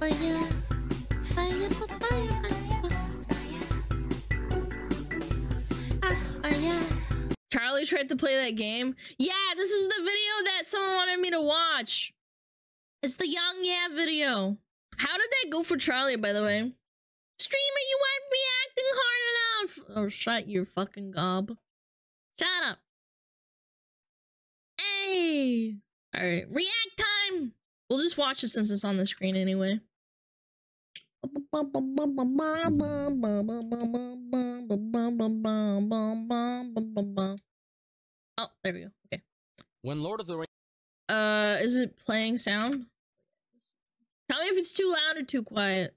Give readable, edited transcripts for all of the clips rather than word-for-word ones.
Fire, fire, fire, fire. Charlie tried to play that game. Yeah, this is the video that someone wanted me to watch. It's the YongYea video. How did that go for Charlie, by the way? Streamer, you weren't reacting hard enough. Oh, shut your fucking gob. Shut up. Hey. All right, react time. We'll just watch it since it's on the screen anyway. Oh, there we go. Okay. When Lord of the Rings. Is it playing sound? Tell me if it's too loud or too quiet.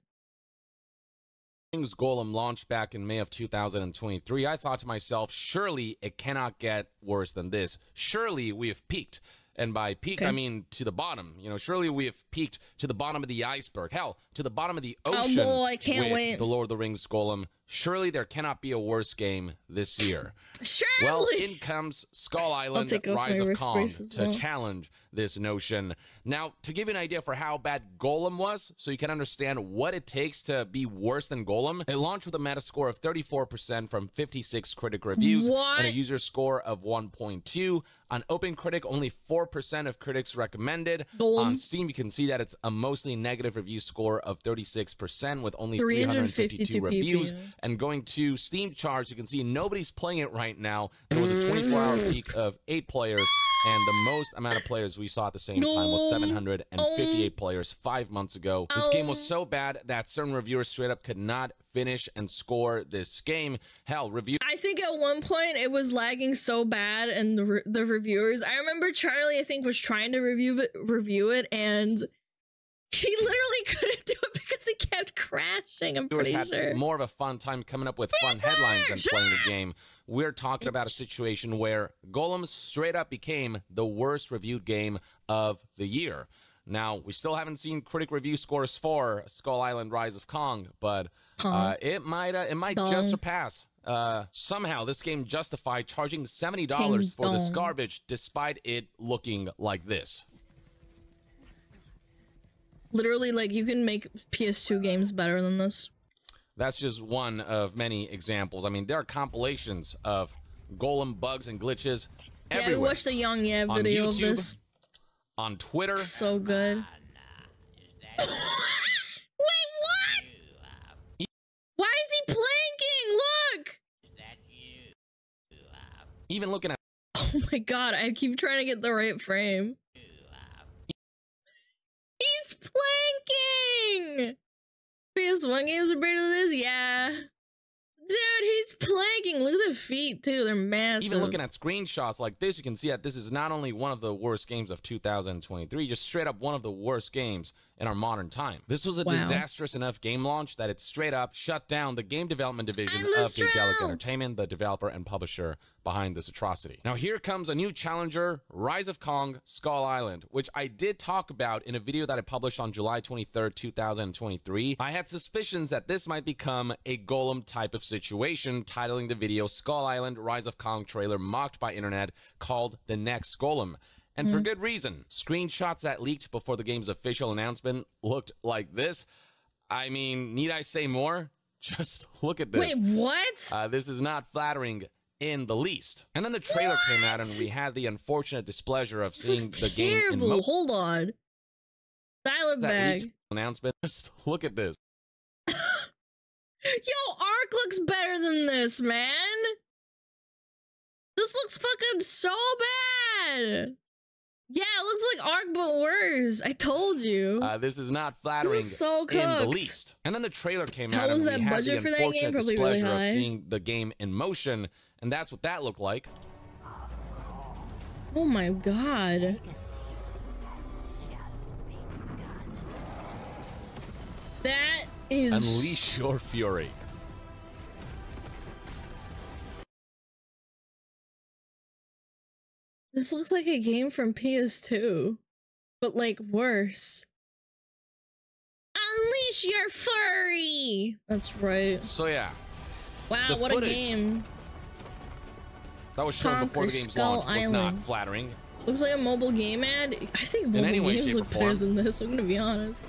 Golem launched back in May of 2023, I thought to myself, surely it cannot get worse than this. Surely we have peaked. And by peaked, I mean to the bottom. You know, surely we have peaked to the bottom of the iceberg. Hell, to the bottom of the ocean. Oh, boy, I can't wait. The Lord of the Rings Golem. Surely there cannot be a worse game this year. Surely. Well, in comes Skull Island Rise of Kong to challenge this notion. Now, to give you an idea for how bad Golem was, so you can understand what it takes to be worse than Golem, it launched with a Metascore of 34% from 56 critic reviews and a user score of 1.2. On OpenCritic, only 4% of critics recommended. On Steam, you can see that it's a mostly negative review score of 36% with only 352 reviews. And going to Steam charts, you can see nobody's playing it right now. There was a 24-hour peak of 8 players, and the most amount of players we saw at the same time was 758 players 5 months ago. This game was so bad that certain reviewers straight up could not finish and score this game. Hell, I think at one point it was lagging so bad, and the reviewers, I remember Charlie, I think, was trying to review it, and he literally couldn't do it because it kept crashing. I'm pretty sure. More of a fun time coming up with fun headlines than playing the game. We're talking about a situation where Golem straight up became the worst reviewed game of the year. Now, we still haven't seen critic review scores for Skull Island Rise of Kong, but it might just surpass. Somehow, this game justified charging $70 for this garbage, despite it looking like this. Literally, like, you can make PS2 games better than this. That's just one of many examples. I mean, there are compilations of Golem bugs and glitches everywhere. Yeah, we watched a YongYea video of this. On Twitter. So good. Wait, what? Why is he planking? Look! Even looking at... Oh my god, I keep trying to get the right frame. He's planking! PS1 games are better than this? Yeah. Dude, he's planking. Look at the feet, too. They're massive. Even looking at screenshots like this, you can see that this is not only one of the worst games of 2023, just straight up one of the worst games in our modern time. This was a disastrous enough game launch that it straight up shut down the game development division of Daedalic Entertainment, the developer and publisher behind this atrocity. Now here comes a new challenger, Rise of Kong Skull Island, which I did talk about in a video that I published on July 23rd, 2023. I had suspicions that this might become a Golem type of situation, titling the video Skull Island Rise of Kong trailer mocked by internet called The Next Golem. And for good reason. Screenshots that leaked before the game's official announcement looked like this. I mean, need I say more? Just look at this. Wait, what? This is not flattering in the least. And then the trailer came out and we had the unfortunate displeasure of seeing the game in motion. Hold on. Dial it back. Announcement. Just look at this. Yo, Ark looks better than this, man. This looks fucking so bad. Yeah, it looks like Ark, but worse. I told you. This is not flattering this is so in the least. And then the trailer came out and we had the unfortunate displeasure of seeing the game in motion, and that's what that looked like. Oh my god. That is... Unleash your fury. This looks like a game from PS2, but like worse. Unleash your fury! That's right. So yeah. Wow, what a game. That was shown before the game's launch was not flattering. Looks like a mobile game ad. I think mobile games look better than this, I'm gonna be honest.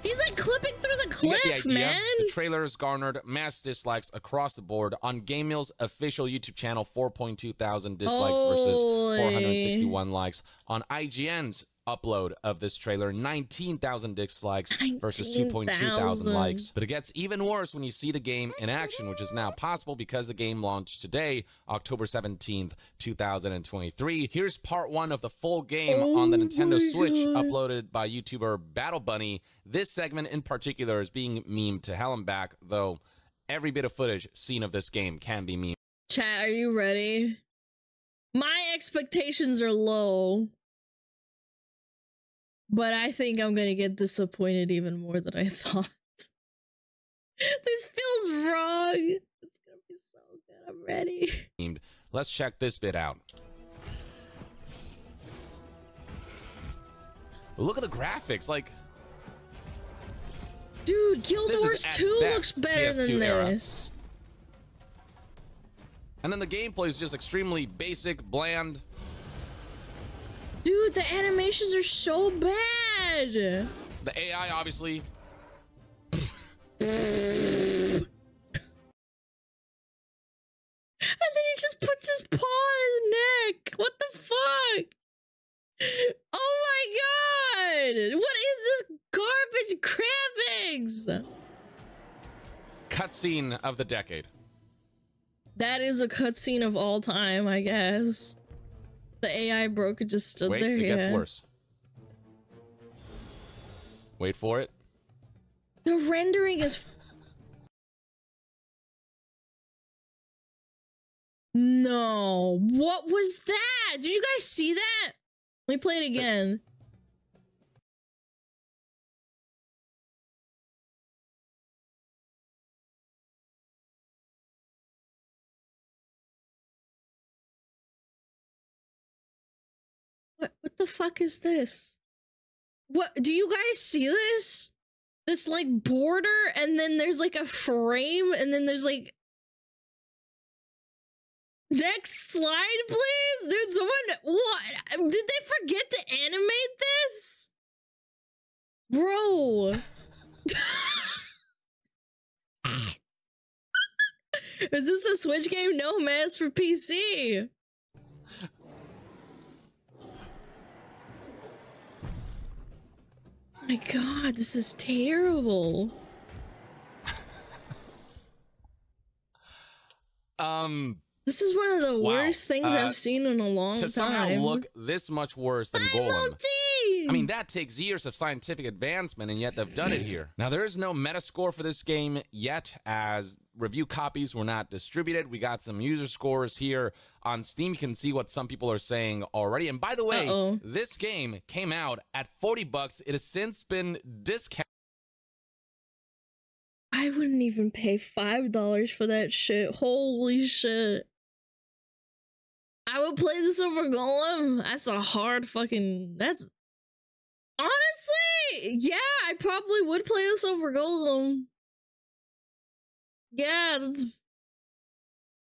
He's like clipping through the cliff, man. The trailer has garnered mass dislikes across the board. On GameMill's official YouTube channel, 4.2 thousand dislikes versus 461 likes. On IGN's upload of this trailer, 19,000 dislikes versus 2.2 thousand likes. But it gets even worse when you see the game in action, which is now possible because the game launched today, October 17th, 2023. Here's part 1 of the full game on the Nintendo Switch, uploaded by YouTuber Battle Bunny. This segment in particular is being memed to hell and back, though every bit of footage seen of this game can be memed. Chat, are you ready? My expectations are low, but I think I'm gonna get disappointed even more than I thought. This feels wrong. It's gonna be so good. I'm ready. Let's check this bit out. Look at the graphics, like... Dude, Guild Wars 2 looks better than this. And then the gameplay is just extremely basic, bland. Dude, the animations are so bad. The AI, obviously. And then he just puts his paw on his neck. What the fuck? Oh my god! What is this garbage graphics? Cutscene of the decade. That is a cutscene of all time, I guess. The AI broke and just stood there. It gets worse. Wait for it. The rendering is... No. What was that? Did you guys see that? Let me play it again. What the fuck is this? What, do you guys see this? This like border, and then there's like a frame, and then there's like... Next slide, please? Dude, someone... What? Did they forget to animate this? Bro. Is this a Switch game? No, man, it's for PC. My god, this is terrible. This is one of the worst things I've seen in a long time. To somehow look this much worse than Golem. I mean, that takes years of scientific advancement, and yet they've done it here. Now, there is no Metascore for this game yet, as review copies were not distributed. We got some user scores here on Steam. You can see what some people are saying already. And by the way, this game came out at 40 bucks. It has since been discounted. I wouldn't even pay $5 for that shit. Holy shit. I would play this over Golem. That's a hard fucking... That's... Honestly, yeah, I probably would play this over Golem. Yeah, that's...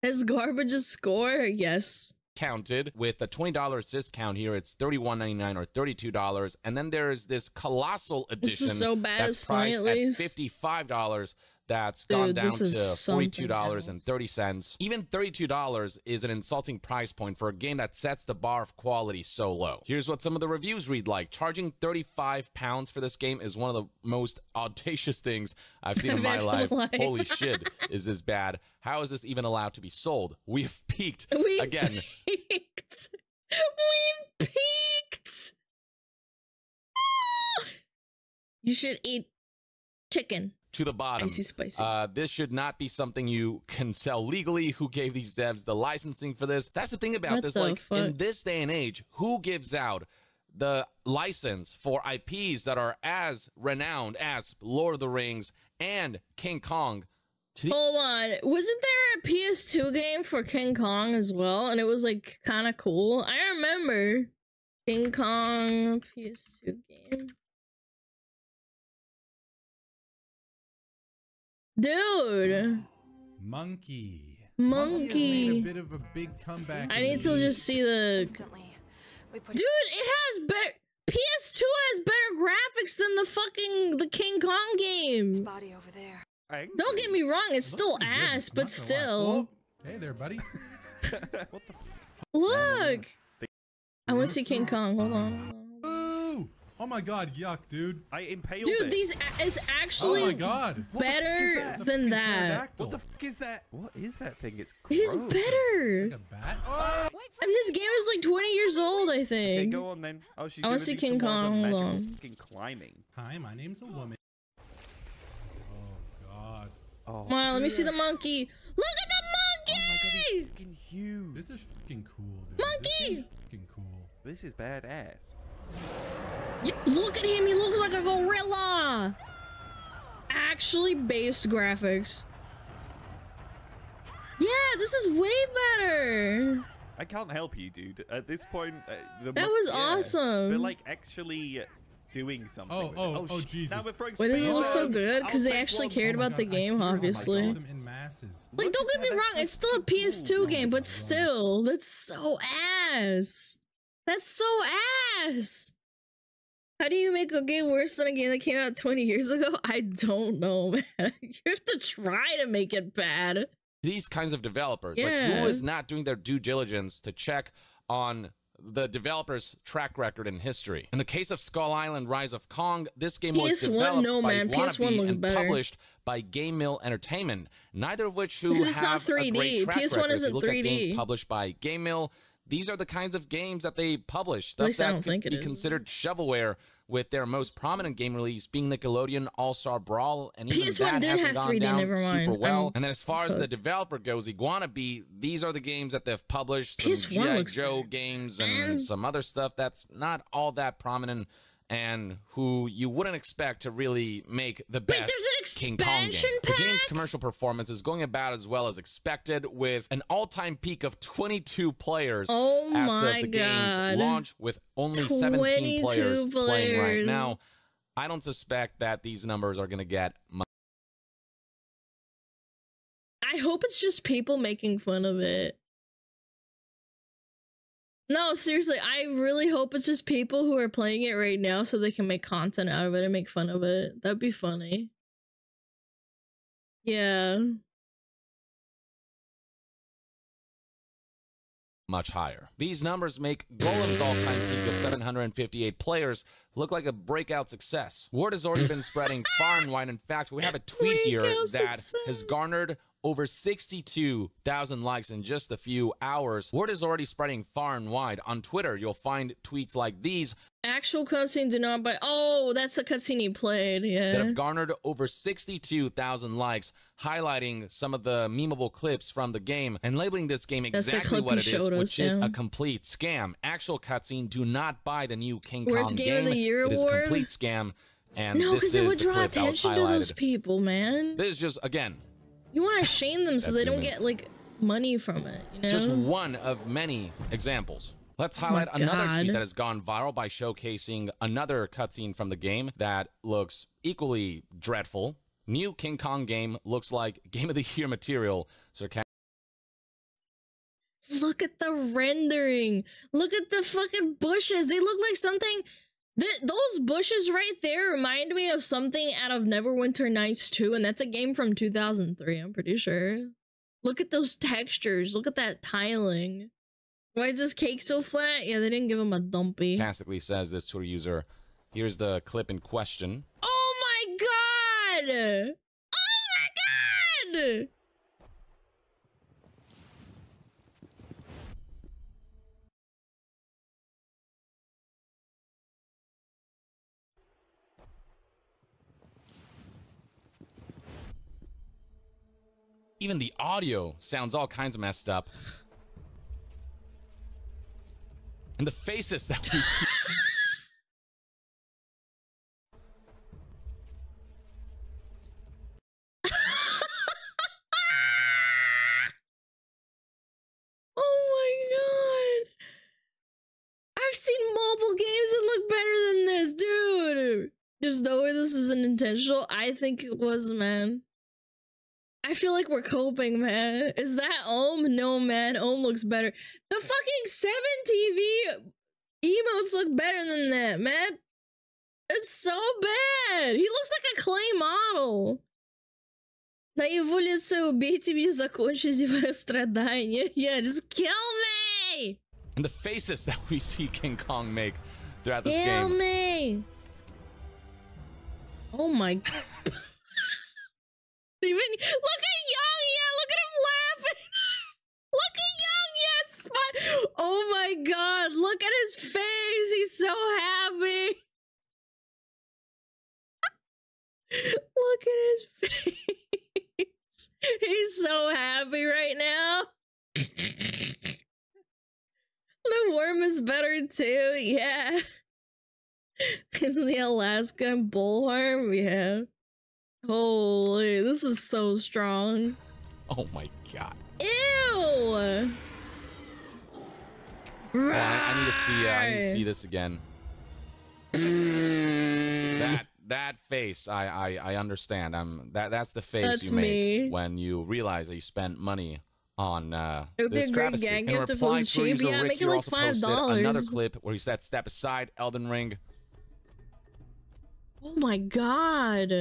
As garbage a score, yes. Counted with a $20 discount here, it's $31.99 or $32, and then there's this colossal edition. This is so bad, that's priced at $55. That's gone down to $42.30. Even $32 is an insulting price point for a game that sets the bar of quality so low. Here's what some of the reviews read like. Charging £35 for this game is one of the most audacious things I've seen in my life. Holy shit, is this bad? How is this even allowed to be sold? We have peaked again. Peaked. We've peaked. You should eat chicken. To the bottom. Spicy. This should not be something you can sell legally. Who gave these devs the licensing for this? That's the thing about this. Like, in this day and age, who gives out the license for IPs that are as renowned as Lord of the Rings and King Kong? Hold on. Wasn't there a PS2 game for King Kong as well? And it was like kind of cool. I remember King Kong PS2 game. Dude. Monkey has made a bit of a big comeback. I need to just see the... Dude, it has better... PS2 has better graphics than the King Kong game. Body over there. Don't get me wrong, it's still ass, but still. Hey there, buddy. What the? Look. I want to see King Kong. Hold on. Ooh. Oh my god, yuck, dude. I impaled Dude, it. these is actually oh my god. better than that. What the fuck is that? What is that thing? It's gross. He's better. It's like a bat. Oh! And this game is like 20 years old, I Okay, think. go on then. Oh, she's I wanna gonna see do King some more of Kong, the hold magical on. fucking climbing. Hi, my name's a woman. Oh god. Oh, Come on, let me see the monkey. Look at the oh my god, monkey! he's fucking huge. This is fucking cool, dude. Monkey! This game's fucking cool. This is badass. Yeah, look at him, he looks like a gorilla! Actually based graphics. Yeah, this is way better! I can't help you, dude. At this point, That was awesome. They're like actually doing something. Oh, Jesus. Now we're throwing Why does it look so spears. good? Because I'll they take actually one. cared Oh my about the God, I game, hear them obviously. them in masses. Like, Look don't at get me that, wrong, that's it's so still a PS2 cool. game, but That's still, that's so ass. That's so ass. How do you make a game worse than a game that came out 20 years ago? I don't know, man. You have to try to make it bad. These kinds of developers, Yeah. like who is not doing their due diligence to check on the developer's track record and history? In the case of Skull Island Rise of Kong, this game was PS1, developed no, by man. PS1 Wannabe looks and better. published by Game Mill Entertainment, neither of which who Because it's not have a 3D. great track PS1 record. If isn't you look at 3D. games published by Game Mill, these are the kinds of games that they publish. At least I Stuff don't that think could it be is. considered shovelware, with their most prominent game release being Nickelodeon All-Star Brawl, and even PS1 that did hasn't have gone 3D, down never mind. super well. I'm And then as far as the hooked. developer goes, Iguanabee, these are the games that they've published. PS1 Some G.I. looks Joe better. games Man. and some other stuff that's not all that prominent, and who you wouldn't expect to really make the best there's an King Kong game. expansion The game's pack? commercial performance is going about as well as expected, with an all-time peak of 22 players Oh as my of the game's God. launch, with only 17 22 players playing right players. now. I don't suspect that these numbers are going to get much. I hope it's just people making fun of it. No, seriously, I really hope it's just people who are playing it right now so they can make content out of it and make fun of it. That'd be funny. Yeah. Much higher. These numbers make Golem's all-time peak of 758 players look like a breakout success. Word has already been spreading far and wide. In fact, we have a tweet here Breakout that success. has garnered over 62,000 likes in just a few hours. Word is already spreading far and wide. On Twitter, you'll find tweets like these Actual cutscene do not buy. Oh, that's the cutscene you played. that Yeah. have garnered over 62,000 likes, highlighting some of the memeable clips from the game and labeling this game That's the exactly clip what you it is, showed us, which is yeah. a complete scam. Actual cutscene, do not buy the new King Where's Kong Game of game. the Year It is a award? complete scam, and No, this because is it would the draw clip that was attention to those highlighted. people, man. This is just, again, You want to shame them so they don't That's get, like, money from it, you know? just one of many examples. Let's highlight Oh my another God. tweet that has gone viral by showcasing another cutscene from the game that looks equally dreadful. New King Kong game looks like Game of the Year material. Look at the rendering. Look at the fucking bushes. They look like something... Those bushes right there remind me of something out of Neverwinter Nights 2, and that's a game from 2003, I'm pretty sure. Look at those textures. Look at that tiling. Why is this cake so flat? Yeah, they didn't give him a dumpy. Sarcastically says this Twitter user. Here's the clip in question. Oh my god! Oh my god! Even the audio sounds all kinds of messed up. And the faces that we see. Oh my god! I've seen mobile games that look better than this, dude! There's no way this isn't intentional. I think it was, man. I feel like we're coping, man. Is that Ohm? No, man. Ohm looks better. The fucking 7 TV Emotes look better than that, man. It's so bad. He looks like a clay model. На его лице убейте меня, закончите мое страдание. Yeah, just kill me. And the faces that we see King Kong make throughout this game. Kill me. Oh my. Even look at YongYea. Look at him laughing. Look at YongYea's smile. Oh my god. Look at his face. He's so happy. Look at his face. He's so happy right now. The worm is better too. Yeah. Isn't the Alaskan bullworm? Yeah. Holy, this is so strong. Oh my god. Ew. Oh, I need to see. I need to see this again. That face, I understand. That's the face that's you make me. when you realize that you spent money on it would be this a great travesty. gag In gift if it reply was to cheap. User Yeah, Rick, make it you like also posted $5. another clip where he said, "Step aside, Elden Ring." Oh my god.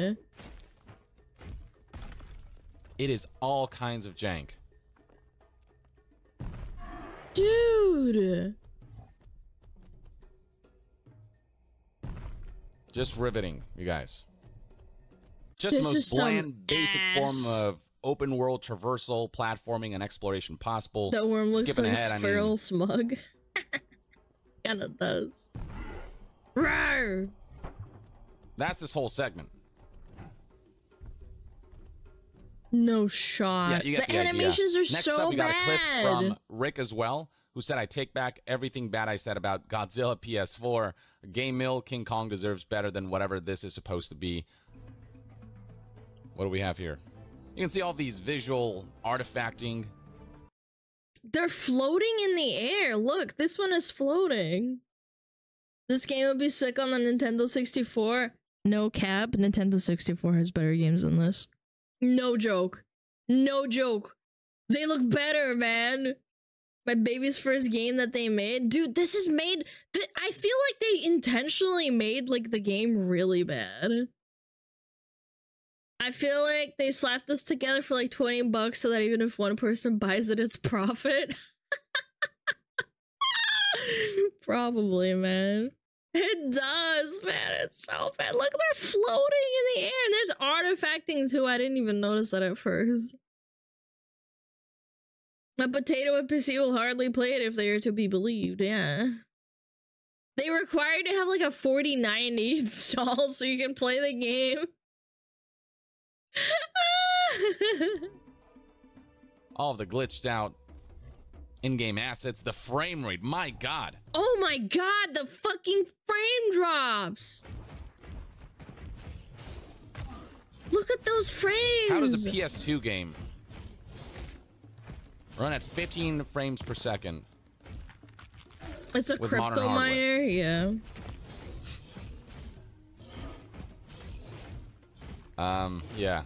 It is all kinds of jank. Dude. Just riveting, you guys. Just the This most is some bland, basic form ass. of open world traversal, platforming, and exploration possible. That worm looks Skipping like ahead, Feral Smug. Kinda does. Rawr! That's this whole segment. No shot. Yeah, you get the animations idea. are Next so up, we got a clip bad. from Rick as well, who said, "I take back everything bad I said about Godzilla PS4. Game Mill, King Kong deserves better than whatever this is supposed to be." What do we have here? You can see all these visual artifacting. They're floating in the air. Look, this one is floating. This game would be sick on the Nintendo 64. No cap, Nintendo 64 has better games than this. No joke. No joke. They look better, man. My baby's first game that they made. Dude, this is made... I feel like they intentionally made, like, the game really bad. I feel like they slapped this together for, like, 20 bucks so that even if one person buys it, it's profit. Probably, man. It does, man. It's so bad. Look, they're floating in the air. And there's artifacting too. I didn't even notice that at first. A potato NPC will hardly play it if they are to be believed. Yeah. They require to have like a 4090 installed so you can play the game. All of the glitched out in-game assets, the frame rate, my god. Oh my god, the fucking frame drops. Look at those frames. How does a PS2 game run at 15 frames per second? It's a with crypto miner, yeah. Yeah.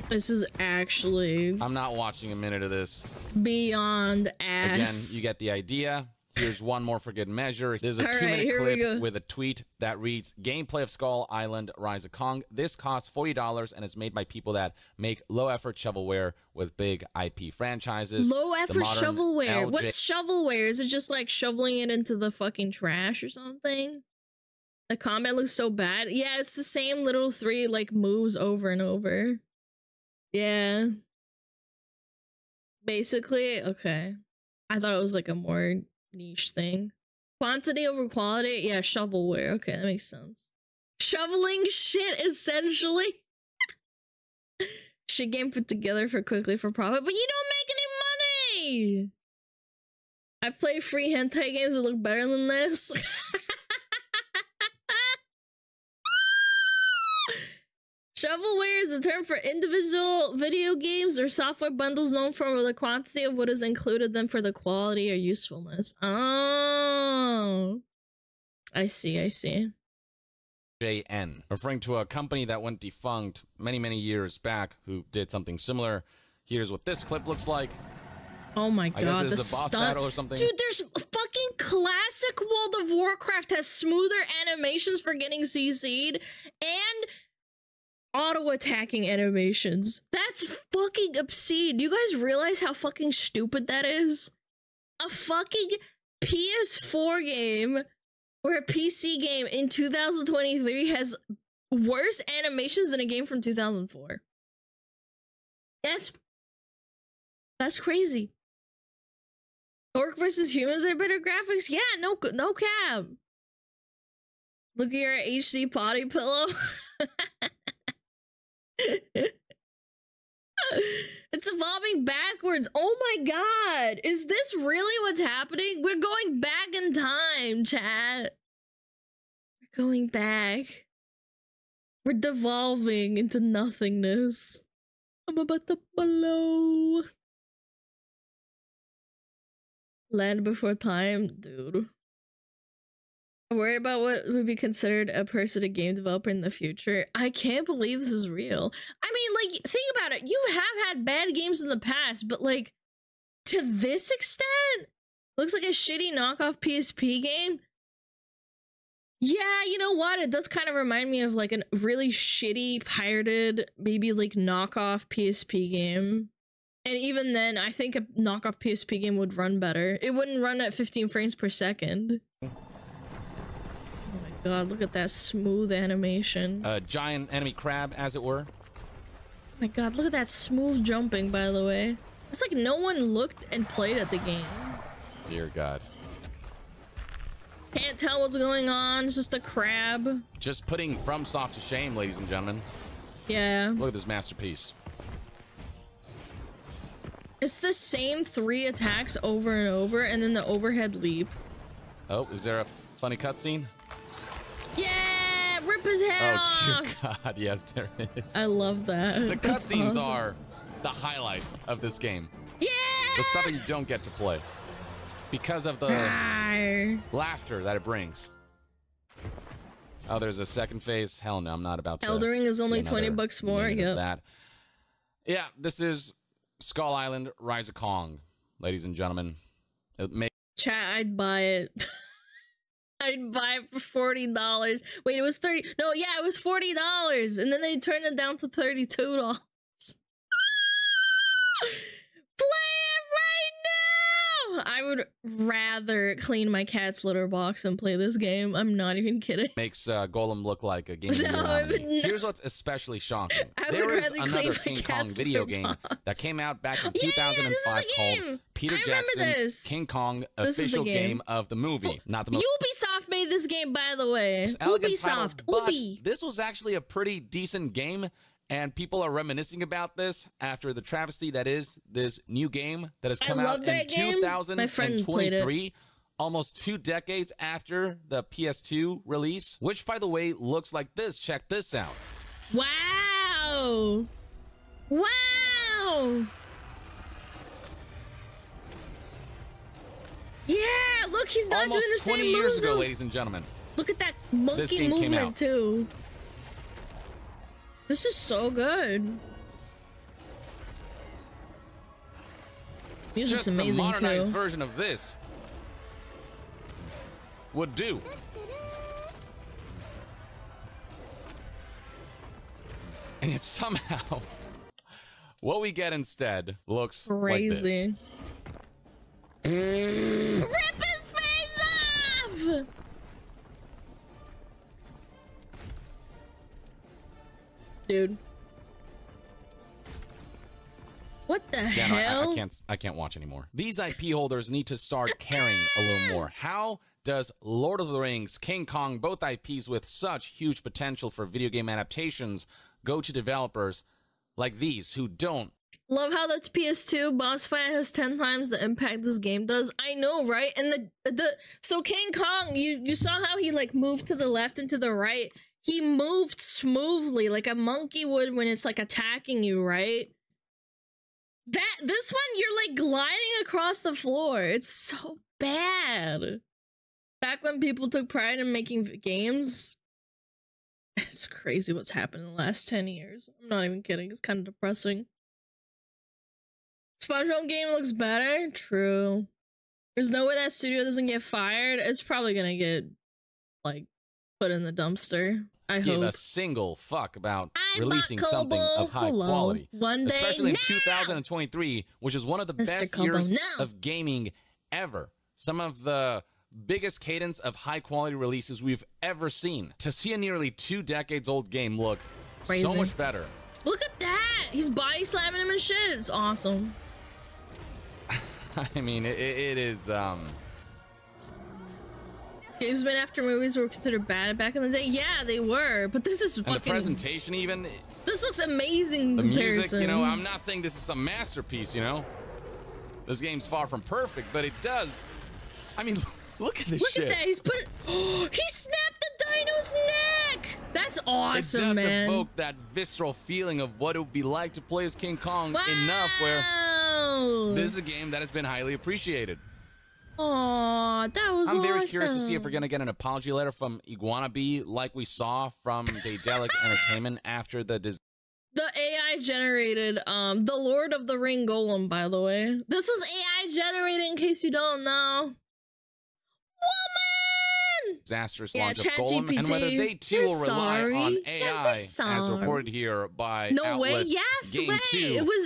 This is actually... I'm not watching a minute of this. Beyond ass. Again, you get the idea. Here's one more for good measure. There's a All 2-minute clip with a tweet that reads, "Gameplay of Skull Island Rise of Kong. This costs $40 and is made by people that make low-effort shovelware with big IP franchises." Low-effort shovelware? LJ What's shovelware? Is it just like shoveling it into the fucking trash or something? The combat looks so bad. Yeah, it's the same little 3 like moves over and over. Yeah. Basically, okay. I thought it was like a more niche thing. Quantity over quality? Yeah, shovelware. Okay, that makes sense. Shoveling shit, essentially. Shit game put together for quickly for profit, but you don't make any money! I've played free hentai games that look better than this. Shovelware is a term for individual video games or software bundles known for the quantity of what is included than for the quality or usefulness. Oh. I see, I see. JN, referring to a company that went defunct many years back who did something similar. Here's what this clip looks like. Oh my god, I guess the this is a boss battle or something. Dude, there's fucking classic World of Warcraft has smoother animations for getting CC'd and auto-attacking animations. That's fucking obscene. You guys realize how fucking stupid that is? A fucking PS4 game or a PC game in 2023 has worse animations than a game from 2004. That's crazy. Orc versus humans are better graphics? Yeah, no cap. Look at your HD potty pillow. It's evolving backwards. Oh my god. Is this really what's happening? We're going back in time, chat. We're going back. We're devolving into nothingness. I'm about to blow. Land before time, dude. I'm worried about what would be considered a person, a game developer in the future. I can't believe this is real. I mean, like, think about it. You have had bad games in the past, but like, to this extent? Looks like a shitty knockoff PSP game. Yeah, you know what? It does kind of remind me of like a really shitty, pirated, maybe like knockoff PSP game. And even then, I think a knockoff PSP game would run better. It wouldn't run at 15 frames per second. Oh my god, look at that smooth animation. A giant enemy crab, as it were. Oh my god, look at that smooth jumping, by the way. It's like no one looked and played at the game. Dear god. Can't tell what's going on, it's just a crab. Just putting FromSoft to shame, ladies and gentlemen. Yeah. Look at this masterpiece. It's the same 3 attacks over and over, and then the overhead leap. Oh, is there a funny cutscene? Yeah! Rip his head off! Oh, dear God, yes, there is. I love that. The cutscenes are the highlight of this game. Yeah! The stuff that you don't get to play. Because of the laughter that it brings. Oh, there's a second phase? Hell no, I'm not about to. Elden Ring is only 20 bucks more, yep. Yeah, this is Skull Island, Rise of Kong, ladies and gentlemen. Chat, I'd buy it. I'd buy it for $40. Wait, it was 30. No, yeah, it was $40, and then they turned it down to $32. Play it right now! I would rather clean my cat's litter box than play this game. I'm not even kidding. Makes Golem look like a game of the year nominee. Here's what's especially shocking. There is another King Kong video game that came out back in 2005 called Peter Jackson's King Kong official game of the movie. Not the movie. Ubisoft made this game, by the way. Ubisoft. But this was actually a pretty decent game. And people are reminiscing about this after the travesty that is this new game that has come out in 2023, almost 2 decades after the PS2 release, which, by the way, looks like this. Check this out. Wow. Wow. Yeah, look, he's not doing the same moves. Almost 20 years ago, ladies and gentlemen. Look at that monkey movement, too. This is so good. Music's amazing too. Just a modernized version of this would do. And yet somehow, what we get instead looks crazy. Like this. Rip his face off! Dude. What the hell? No, I can't watch anymore. These IP holders need to start caring a little more. How does Lord of the Rings, King Kong, both IPs with such huge potential for video game adaptations, go to developers like these who don't? Love how that's PS2 boss fight has 10 times the impact this game does. I know, right? And so King Kong, you saw how he like moved to the left and to the right. He moved smoothly like a monkey would when it's like attacking you, right? This one, you're like gliding across the floor. It's so bad. Back when people took pride in making games, it's crazy what's happened in the last 10 years. I'm not even kidding. It's kind of depressing. SpongeBob game looks better. True. There's no way that studio doesn't get fired. It's probably gonna get like put in the dumpster. I give hope. a single fuck about releasing something of high quality. One day, especially in 2023, which is one of the best years of gaming ever. Some of the biggest cadence of high quality releases we've ever seen. To see a nearly 2 decades old game look so much better. Look at that! He's body slamming him and shit. It's awesome. I mean, it is. Games made after movies were considered bad back in the day. Yeah, they were, but this is fucking. And the presentation, even. This looks amazing. The comparison. music, you know, I'm not saying this is some masterpiece, you know. This game's far from perfect, but it does. I mean, look at this shit. Look at that. He's put. He snapped the dino's neck. That's awesome, it just man. evoked that visceral feeling of what it would be like to play as King Kong enough where this is a game that has been highly appreciated. Oh, that was I'm very curious to see if we're going to get an apology letter from YongYea like we saw from Daedalic Entertainment after the AI generated the Lord of the Ring golem, by the way. This was AI generated in case you don't know. Woman! Disastrous launch of Golem, and whether they too will rely on AI as reported here by outlets Game 2,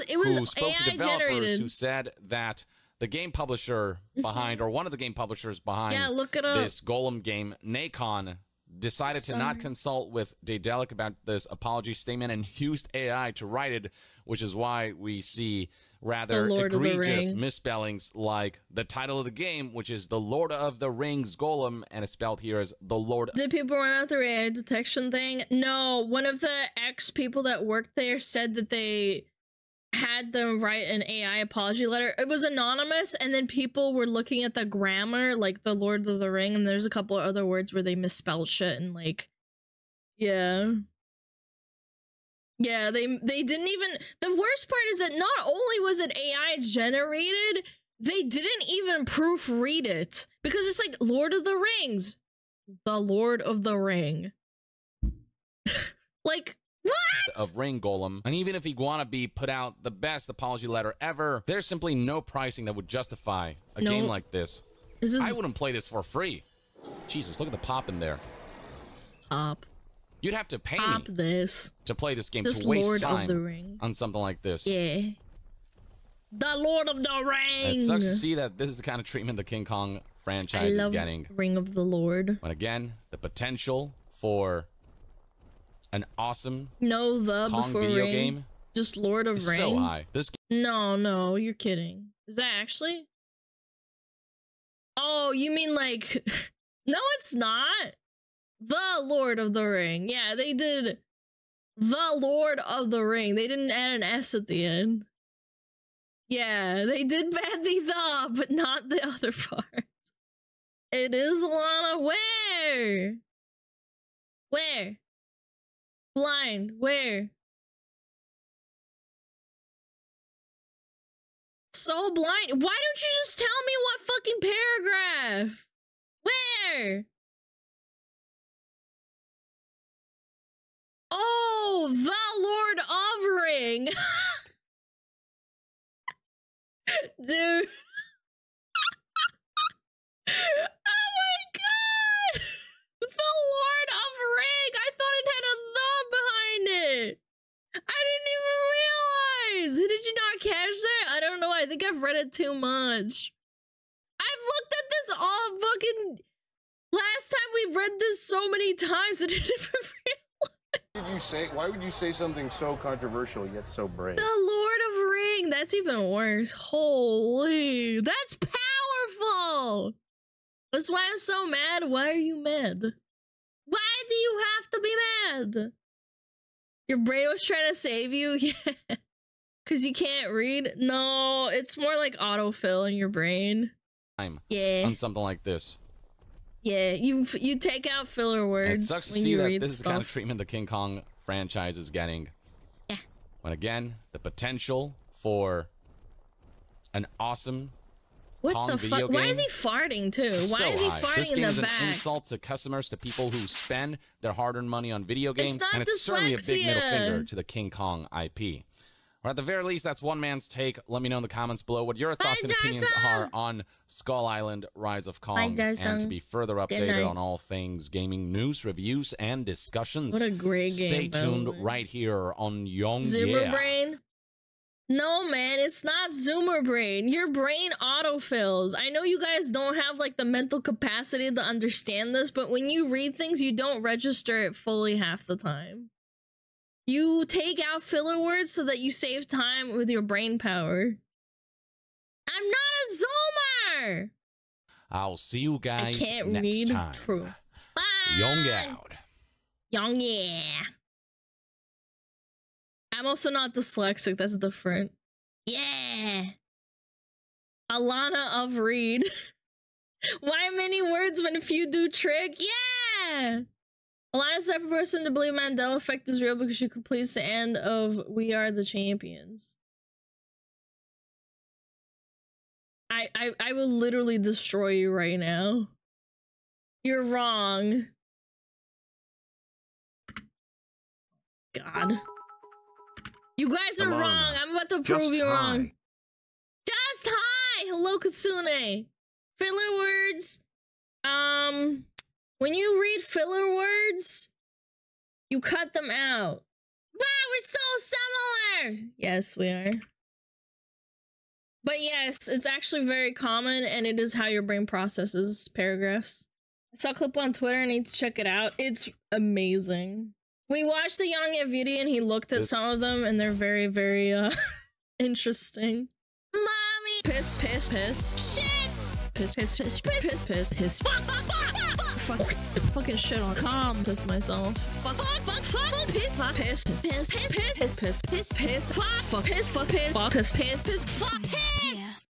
it was who spoke AI to developers generated. who said that the game publisher behind, or one of the game publishers behind this Golem game, Nacon, decided to not consult with Daedalic about this apology statement and used AI to write it, which is why we see rather egregious misspellings like the title of the game, which is The Lord of the Rings Golem, and it's spelled here as The Lord. Did people run out the AI detection thing? No, one of the ex-people that worked there said that they had them write an AI apology letter. It was anonymous, and then people were looking at the grammar, like the Lord of the Ring, and there's a couple of other words where they misspelled shit, and like, yeah, they didn't even. The worst part is that not only was it AI generated, they didn't even proofread it, because it's like Lord of the Rings, the Lord of the Ring, like. What? Of Ring Golem, and even if YongYea put out the best apology letter ever, there's simply no pricing that would justify a game like this. I wouldn't play this for free. Jesus, look at the pop in there. Pop. You'd have to pay me to play this game, just to waste Lord time of the Ring. On something like this. Yeah. The Lord of the Ring. And it sucks to see that this is the kind of treatment the King Kong franchise is getting. Ring of the Lord. But again, the potential for an awesome Kong video game, just Lord of Ring, so high. This no, you're kidding. Is that actually? Oh, you mean like? No, it's not. The Lord of the Ring. Yeah, they did. The Lord of the Ring. They didn't add an S at the end. Yeah, they did badly but not the other part. It is Lana. Where? Blind, where? So blind. Why don't you just tell me what fucking paragraph? Where? Oh, the Lord of Ring. Dude. Oh my god. The Lord of Ring. I thought it had a the behind it. I didn't even realize. Did you not catch that? I don't know. I think I've read it too much. I've looked at this all fucking. Last time we've read this so many times, I didn't even realize. Why would you say something so controversial yet so brave? The Lord of Ring. That's even worse. Holy. That's powerful. That's why I'm so mad. Why are you mad? Why do you have to be mad? Your brain was trying to save you? Yeah. Because you can't read? No, it's more like autofill in your brain. Yeah. On something like this. Yeah, you take out filler words. And it sucks to see that this is the kind of treatment the King Kong franchise is getting. Yeah. But again, the potential for an awesome Kong video game. Why is he farting too? Why is he farting in the back? This game is an insult to customers, to people who spend their hard-earned money on video games, and it's certainly a big middle finger to the King Kong IP. Or at the very least, that's one man's take. Let me know in the comments below what your thoughts and opinions are on Skull Island Rise of Kong. And to be further updated on all things gaming news, reviews, and discussions. What a great game. Stay tuned right here on YongYea. Zoomer Brain? No, man, it's not Zoomer Brain. Your brain autofills. I know you guys don't have like the mental capacity to understand this, but when you read things, you don't register it fully half the time. You take out filler words so that you save time with your brain power. I'm not a zoomer! I'll see you guys next time. True. YongYea out. YongYea. I'm also not dyslexic, that's different. Yeah! Alana of Reed. Why many words when few do trick? Yeah! Alana's the type of person to believe Mandela effect is real because she completes the end of We Are the Champions. I will literally destroy you right now. You're wrong. God. You guys are wrong. I'm about to prove you wrong. Just hi! Hello, Katsune. Filler words. When you read filler words, you cut them out. Wow, we're so similar! Yes, we are. But yes, it's actually very common, and it is how your brain processes paragraphs. I saw a clip on Twitter, I need to check it out. It's amazing. We watched the YongYea video, and he looked at some of them, and they're very, very, interesting. Mommy! Piss, piss, piss. Shit! Piss, piss, piss, piss, piss, piss. Fuck, fucking shit on piss myself. Fuck, piss, piss, piss, piss, piss, piss, piss, piss, piss, fuck, piss, fuck, piss, piss, piss, fuck, piss.